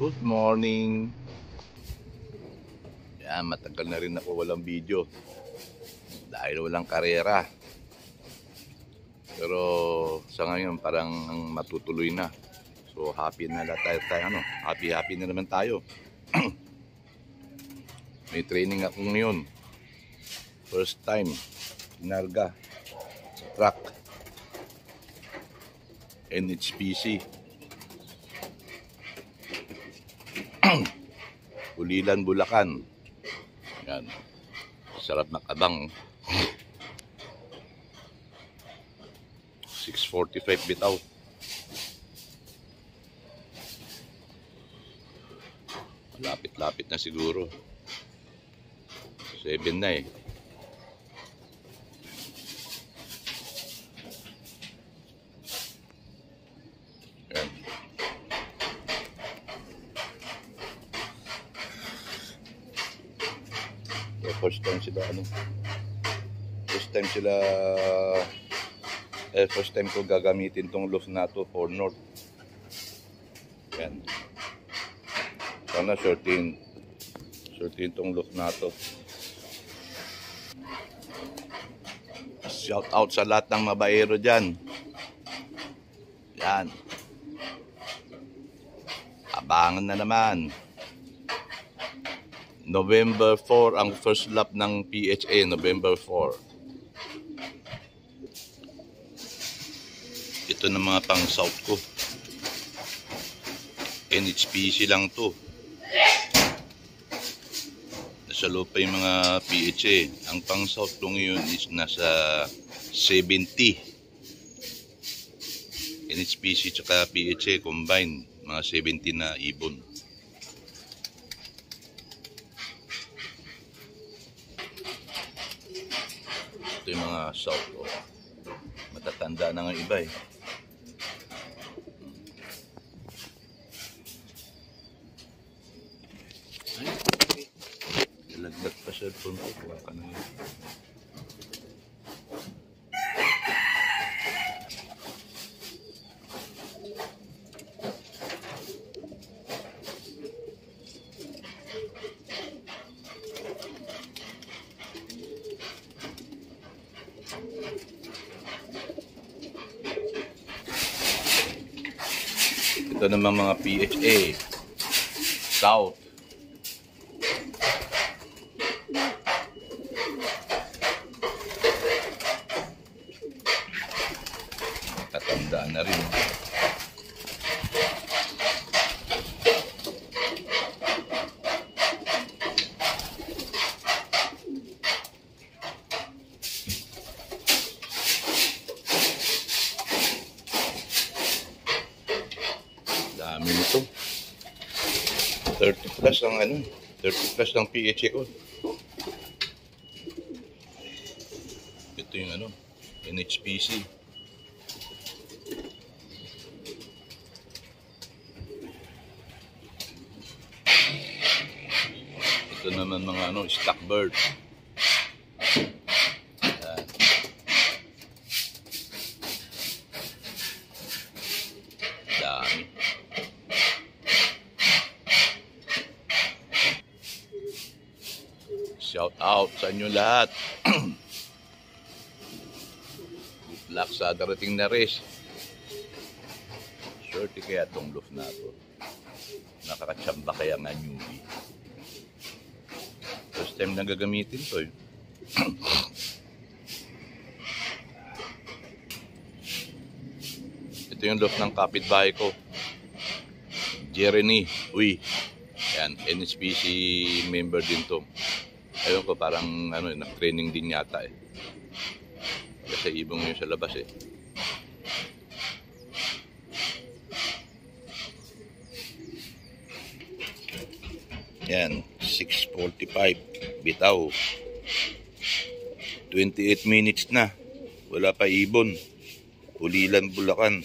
Good morning. Yan, matagal na rin ako walang video dahil walang karera. Pero sa ngayon parang matutuloy na. So happy na tayo, happy na naman tayo. May training ako ngayon. First time, kinarga sa truck. NHPC. Ulilan, Bulacan. Yan. Sarap ng abang. 6:45 bitaw. Lapit-lapit na siguro. 7 na eh. Yan. So, first time ko gagamitin tong loft na to for north. Yan. Sana shortin tong loft na to. Shout out sa lahat ng mabaero dyan. Yan. Abangan na naman. November 4 ang first lap ng PHA, November 4. Ito na mga pang south ko. NHPC lang to. Nasa loob pa yung mga PHA. Ang pang south ko ngayon is nasa 70. NHPC tsaka PHA combined, mga 70 na ibon. Ito yung mga south ko. Matatanda na nga iba eh. Ay, nalaglag pa cellphone ko. Kuha ka na yun. Ito naman mga PHA South. Tatandaan na rin. Dami nito. 30 plus ang 30 plus ang PHA ko. Ito yung NHPC. Ito naman mga Stockbird. Dami. Shout out sa inyo lahat. Good luck sa darating na race. Shorty kaya itong loft na to. Nakakatsamba kaya nga newbie. First time na gagamitin to eh. Ito yung loft ng kapitbahay ko. Jeremy. Uy. Yan, NHPC member din to. Ayun ko parang nag-training din yata eh. Kasi ibong yun sa labas eh. Yan, 6:45 bitaw. 28 minutes na. Wala pa ibon. Ulilan, Bulacan.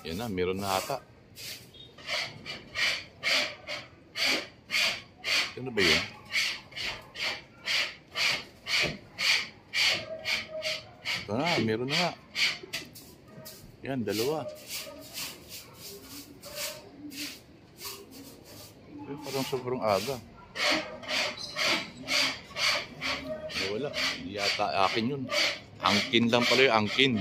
Yan na, meron na ata. Ano ba yun? Ito na, meron na nga. Yan, dalawa. Parang sobrang aga. Wala. Hindi yata akin yun. Angkin lang pala yung angkin.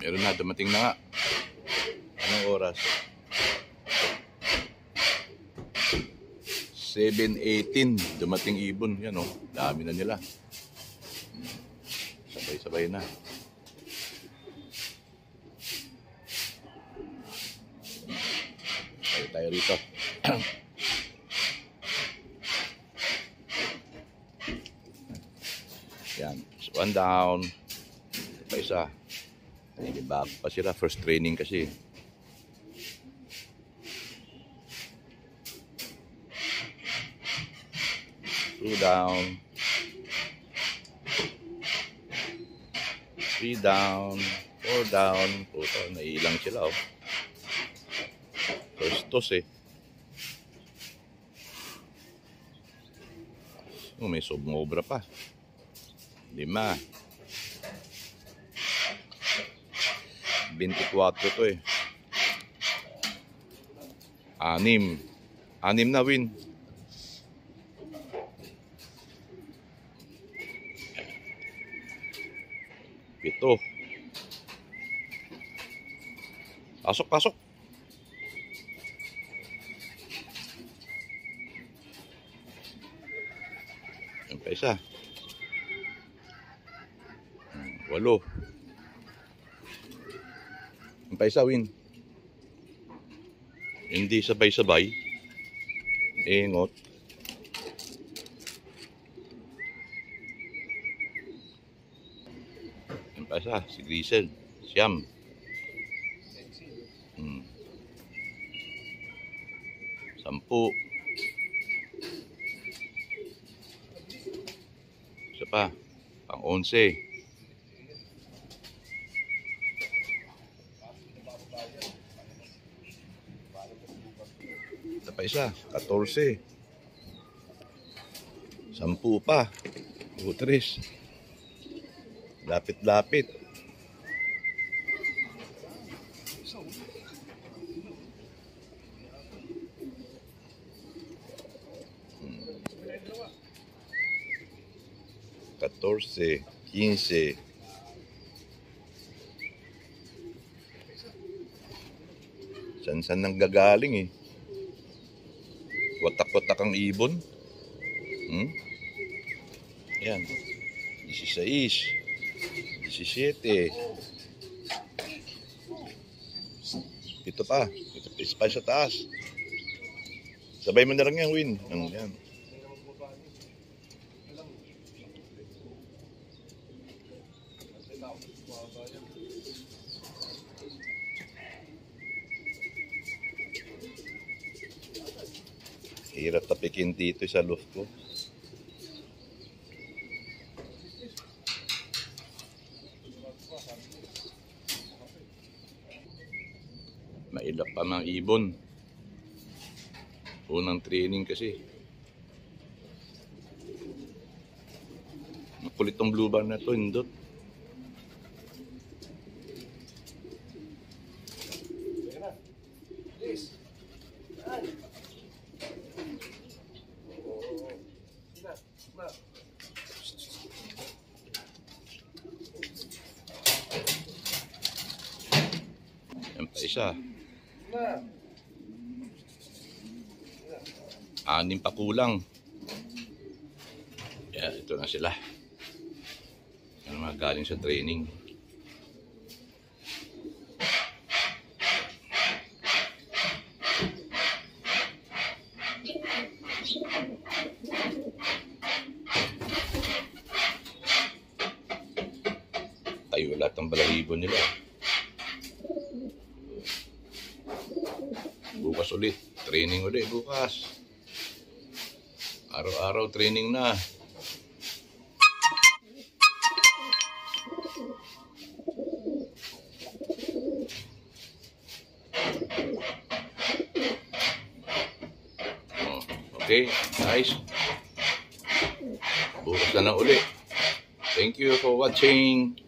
Meron na. Dumating na nga. Anong oras? 7:18. Dumating ibon. Yan o. Dami na nila. Sabay-sabay na. Tayo rito. Yan. So, one down. Pa isa. Bago pa sila. First training kasi. Two down. Three down. Four down. Puto, nailang sila oh. First toss eh. Oh, may sumobra pa. 5. 24 to eh. 6. 6 na win. Pito. Pasok, pasok. Yan pa isa. 8. Yan pa isa, win. Hindi sabay-sabay. Ingot. Yan pa isa, si Grisel. Siyam. 10. Isa pa. Pang 11. Isa pa isa. 14. 10 pa. 3. Lapit-lapit. Catorce, 15. San-san nang gagaling eh. Watak-watak ang ibon. Yan. 16. 17. Ito pa. Ito pa sa taas. Sabay mo na lang yan, win. Yan. Hirap tapikin dito sa loft ko. Mailap pa mga ibon. Unang training kasi. Makulit tong blue bar na to, hindot. Yan pa isa. 6 pa kulang. Yan, ito na sila. Yan mga galing sa training. Tayo lahat ng balahibo nila. Bukas ulit. Training ulit bukas. Araw-araw training na. Okay, guys. Bukas na ulit. Thank you for watching.